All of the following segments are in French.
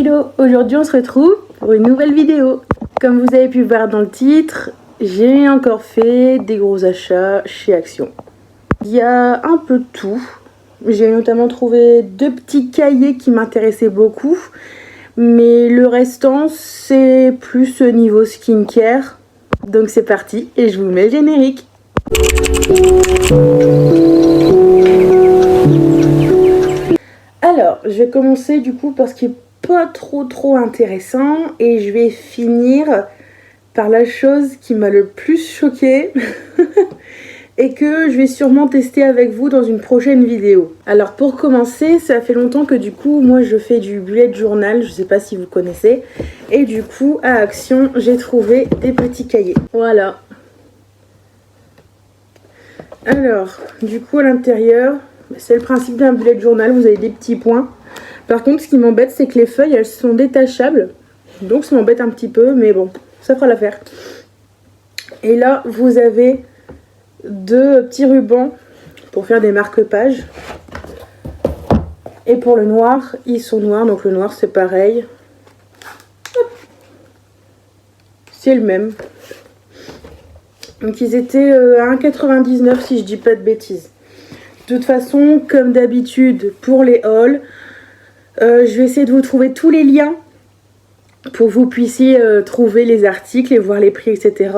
Hello, aujourd'hui on se retrouve pour une nouvelle vidéo. Comme vous avez pu voir dans le titre, j'ai encore fait des gros achats chez Action. Il y a un peu de tout. J'ai notamment trouvé 2 petits cahiers qui m'intéressaient beaucoup. Mais le restant c'est plus niveau skincare. Donc c'est parti et je vous mets le générique. Alors, je vais commencer du coup par ce qui est pas trop intéressant et je vais finir par la chose qui m'a le plus choquée et que je vais sûrement tester avec vous dans une prochaine vidéo. Alors pour commencer, ça fait longtemps que du coup moi je fais du bullet journal, je sais pas si vous connaissez, et du coup à Action j'ai trouvé des petits cahiers. Voilà. Alors, du coup à l'intérieur, c'est le principe d'un bullet journal, vous avez des petits points. Par contre, ce qui m'embête, c'est que les feuilles, elles sont détachables. Donc ça m'embête un petit peu, mais bon, ça fera l'affaire. Et là, vous avez 2 petits rubans pour faire des marque-pages. Et pour le noir, ils sont noirs, donc le noir c'est pareil. C'est le même. Donc ils étaient à 1,99 si je dis pas de bêtises. De toute façon, comme d'habitude pour les hauls, je vais essayer de vous trouver tous les liens pour que vous puissiez trouver les articles et voir les prix, etc.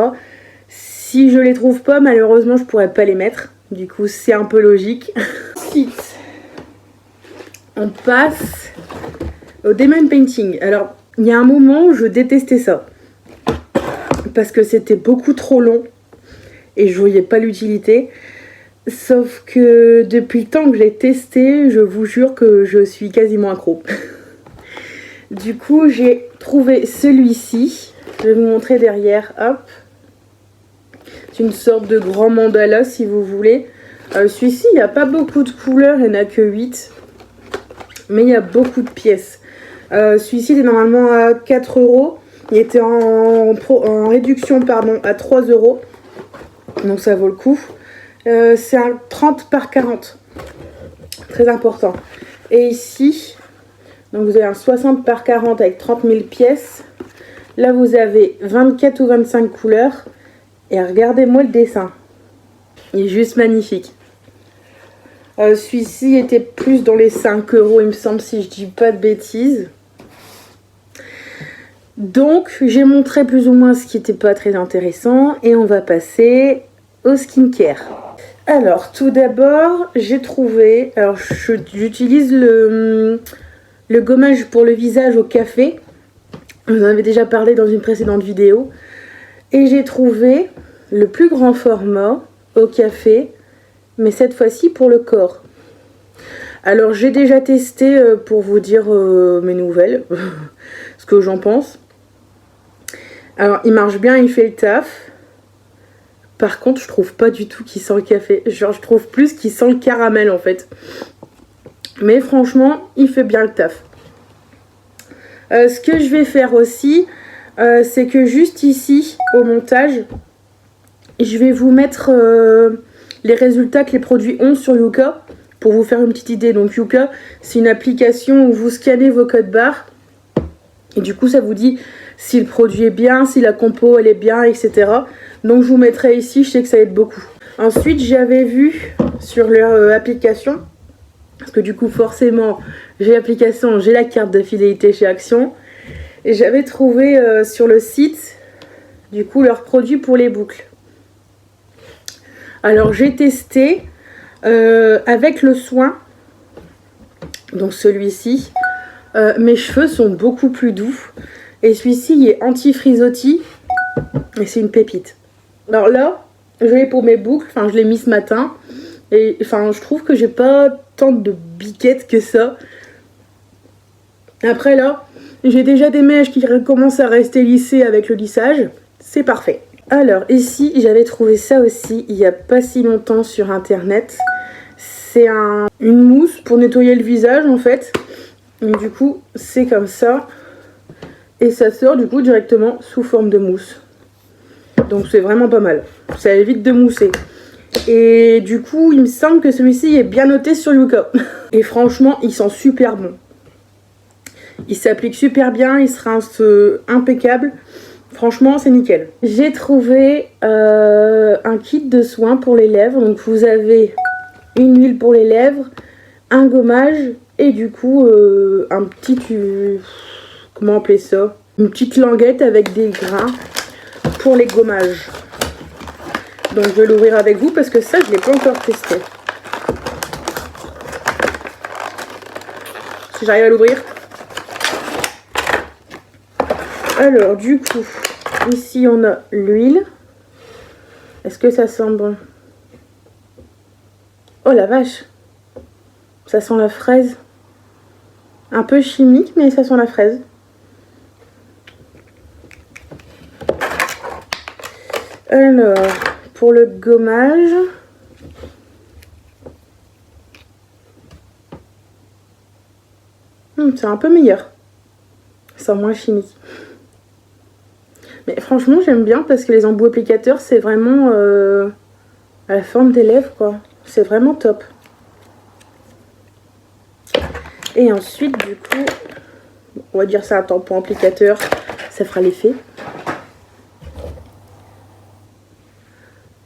Si je les trouve pas, malheureusement, je pourrais pas les mettre. Du coup, c'est un peu logique. Ensuite, on passe au Demon Painting. Alors, il y a un moment où je détestais ça. Parce que c'était beaucoup trop long et je voyais pas l'utilité. Sauf que depuis le temps que je l'ai testé, je vous jure que je suis quasiment accro. Du coup, j'ai trouvé celui-ci. Je vais vous montrer derrière. Hop. C'est une sorte de grand mandala si vous voulez. Celui-ci, il n'y a pas beaucoup de couleurs, il n'y en a que 8. Mais il y a beaucoup de pièces. Celui-ci était normalement à 4 €. Il était en réduction à 3 €. Donc ça vaut le coup. C'est un 30 par 40. Très important. Et ici, donc vous avez un 60 par 40 avec 30 000 pièces. Là, vous avez 24 ou 25 couleurs. Et regardez-moi le dessin. Il est juste magnifique. Celui-ci était plus dans les 5 €, il me semble, si je dis pas de bêtises. Donc, j'ai montré plus ou moins ce qui n'était pas très intéressant. Et on va passer au skincare. Alors, tout d'abord, j'ai trouvé... Alors, j'utilise le gommage pour le visage au café. Je vous en avais déjà parlé dans une précédente vidéo. Et j'ai trouvé le plus grand format au café, mais cette fois-ci pour le corps. Alors, j'ai déjà testé pour vous dire mes nouvelles, ce que j'en pense. Alors, il marche bien, il fait le taf. Par contre, je trouve pas du tout qu'il sent le café. Genre, je trouve plus qu'il sent le caramel, en fait. Mais franchement, il fait bien le taf. Ce que je vais faire aussi, c'est que juste ici, au montage, je vais vous mettre les résultats que les produits ont sur Yuka, pour vous faire une petite idée. Donc, Yuka, c'est une application où vous scannez vos codes barres. Et du coup, ça vous dit si le produit est bien, si la compo, elle est bien, etc. Donc je vous mettrai ici, je sais que ça aide beaucoup. Ensuite, j'avais vu sur leur application, parce que du coup forcément j'ai l'application, j'ai la carte de fidélité chez Action, et j'avais trouvé sur le site du coup leurs produits pour les boucles. Alors j'ai testé avec le soin, donc celui-ci, mes cheveux sont beaucoup plus doux, et celui-ci il est anti-frisottis, et c'est une pépite. Alors là, je l'ai pour mes boucles, enfin je l'ai mis ce matin, et enfin je trouve que j'ai pas tant de biquettes que ça. Après là, j'ai déjà des mèches qui commencent à rester lissées avec le lissage, c'est parfait. Alors ici, j'avais trouvé ça aussi il y a pas si longtemps sur internet. C'est une mousse pour nettoyer le visage en fait. Et du coup, c'est comme ça. Et ça sort du coup directement sous forme de mousse. Donc c'est vraiment pas mal. Ça évite de mousser. Et du coup, il me semble que celui-ci est bien noté sur Yuka. Et franchement, il sent super bon. Il s'applique super bien, il se rince impeccable. Franchement, c'est nickel. J'ai trouvé un kit de soins pour les lèvres. Donc vous avez une huile pour les lèvres, un gommage et du coup un petit... comment appeler ça? Une petite languette avec des grains pour les gommages. Donc je vais l'ouvrir avec vous parce que ça, je ne l'ai pas encore testé. Si j'arrive à l'ouvrir. Alors du coup, ici on a l'huile. Est-ce que ça sent bon? Oh la vache! Ça sent la fraise. Un peu chimique, mais ça sent la fraise. Alors, pour le gommage, c'est un peu meilleur. Ça sent moins chimique. Mais franchement, j'aime bien parce que les embouts applicateurs, c'est vraiment à la forme des lèvres, quoi. C'est vraiment top. Et ensuite, du coup, on va dire ça un tampon applicateur, ça fera l'effet.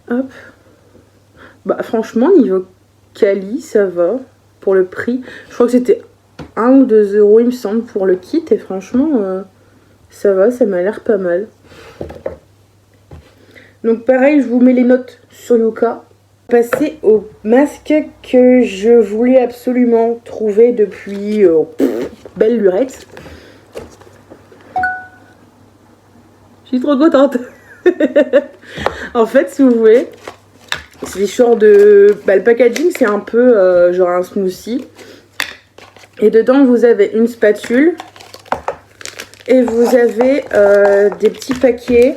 Hop. Bah franchement, niveau quali, ça va. Pour le prix, je crois que c'était 1 ou 2 euros, il me semble, pour le kit. Et franchement, ça va, ça m'a l'air pas mal. Donc pareil, je vous mets les notes sur Yuka. Passer au masque que je voulais absolument trouver depuis belle lurette. Je suis trop contente. En fait, si vous voulez, c'est des genres de... Bah, le packaging, c'est un peu genre un smoothie. Et dedans, vous avez une spatule. Et vous avez des petits paquets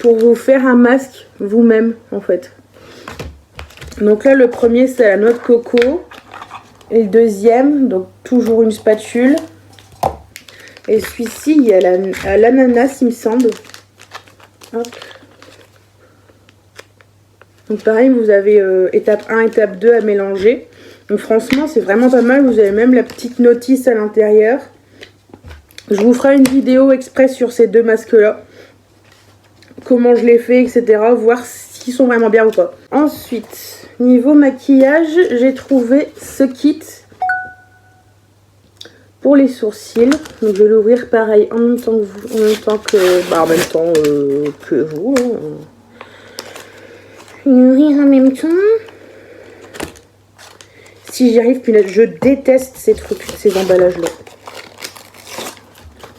pour vous faire un masque vous-même, en fait. Donc là, le premier, c'est la noix de coco. Et le deuxième, donc toujours une spatule. Et celui-ci, il y a l'ananas, il me semble. Hop. Donc pareil, vous avez étape 1, étape 2 à mélanger. Donc franchement, c'est vraiment pas mal. Vous avez même la petite notice à l'intérieur. Je vous ferai une vidéo express sur ces deux masques-là. Comment je les fais, etc. Voir s'ils sont vraiment bien ou pas. Ensuite, niveau maquillage, j'ai trouvé ce kit pour les sourcils. Donc je vais l'ouvrir pareil en même temps que vous, en même temps que vous. L'ouvrir en même temps. Si j'y arrive, puis là, je déteste ces trucs, ces emballages là.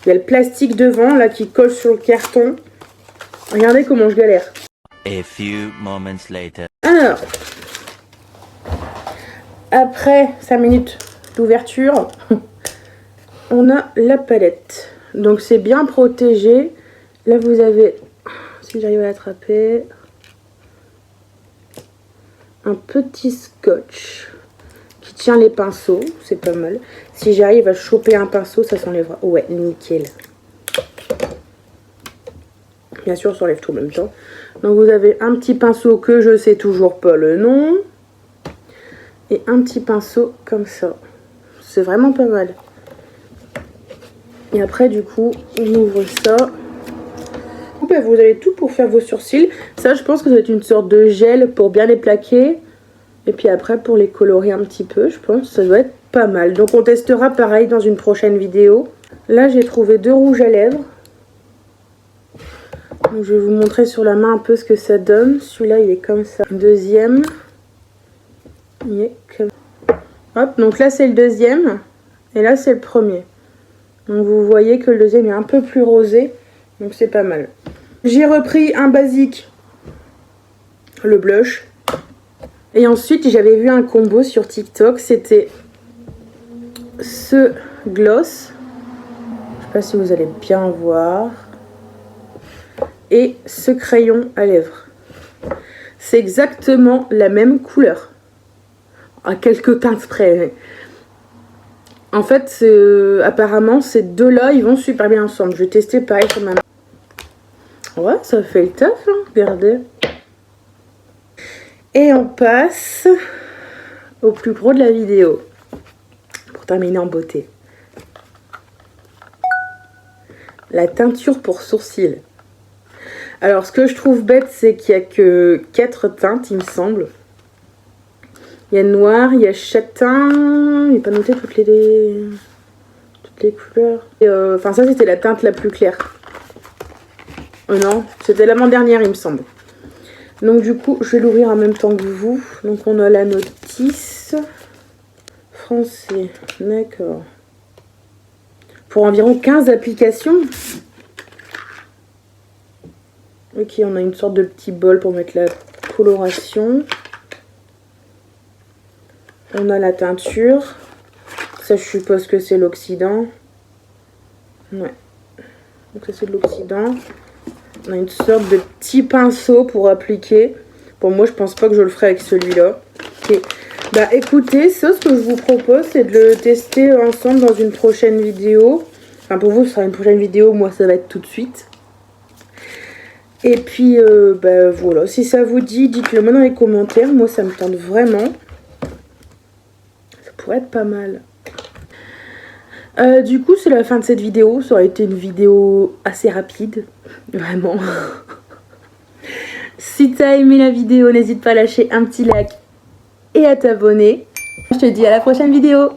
Il y a le plastique devant là qui colle sur le carton. Regardez comment je galère. A few moments later. Alors, après 5 minutes d'ouverture, on a la palette. Donc c'est bien protégé. Là vous avez, si j'arrive à l'attraper, un petit scotch qui tient les pinceaux. C'est pas mal. Si j'arrive à choper un pinceau, ça s'enlèvera. Ouais, nickel. Bien sûr, on s'enlève tout en même temps. Donc vous avez un petit pinceau que je sais toujours pas le nom. Et un petit pinceau comme ça. C'est vraiment pas mal. Et après du coup, on ouvre ça. Vous avez tout pour faire vos sourcils. Ça, je pense que ça va être une sorte de gel pour bien les plaquer. Et puis après, pour les colorer un petit peu, je pense que ça doit être pas mal. Donc on testera pareil dans une prochaine vidéo. Là, j'ai trouvé 2 rouges à lèvres. Donc, je vais vous montrer sur la main un peu ce que ça donne. Celui-là, il est comme ça. Le deuxième, il est comme... Hop, donc là, c'est le deuxième. Et là, c'est le premier. Donc, vous voyez que le deuxième est un peu plus rosé. Donc, c'est pas mal. J'ai repris un basique, le blush. Et ensuite, j'avais vu un combo sur TikTok. C'était ce gloss. Je sais pas si vous allez bien voir. Et ce crayon à lèvres. C'est exactement la même couleur. À quelques teintes près. En fait, apparemment, ces deux-là, ils vont super bien ensemble. Je vais tester pareil sur ma main. Ouais, ça fait le taf, hein, regardez. Et on passe au plus gros de la vidéo. Pour terminer en beauté. La teinture pour sourcils. Alors, ce que je trouve bête, c'est qu'il n'y a que 4 teintes, il me semble. Il y a noir, il y a châtain. Il n'est pas noté toutes les couleurs. Enfin, ça, c'était la teinte la plus claire. Non, c'était l'avant-dernière, il me semble. Donc, du coup, je vais l'ouvrir en même temps que vous. Donc, on a la notice. Français, d'accord. Pour environ 15 applications. Ok, on a une sorte de petit bol pour mettre la coloration. On a la teinture. Ça, je suppose que c'est l'oxydant. Ouais. Donc ça, c'est de l'oxydant. On a une sorte de petit pinceau pour appliquer. Bon, moi, je pense pas que je le ferai avec celui-là. Ok. Bah, écoutez, ça, ce que je vous propose, c'est de le tester ensemble dans une prochaine vidéo. Enfin, pour vous, ce sera une prochaine vidéo. Moi, ça va être tout de suite. Et puis, bah, voilà. Si ça vous dit, dites-le moi dans les commentaires. Moi, ça me tente vraiment. Ça pourrait être pas mal. Du coup, c'est la fin de cette vidéo. Ça aurait été une vidéo assez rapide. Vraiment. Si t'as aimé la vidéo, n'hésite pas à lâcher un petit like et à t'abonner. Je te dis à la prochaine vidéo.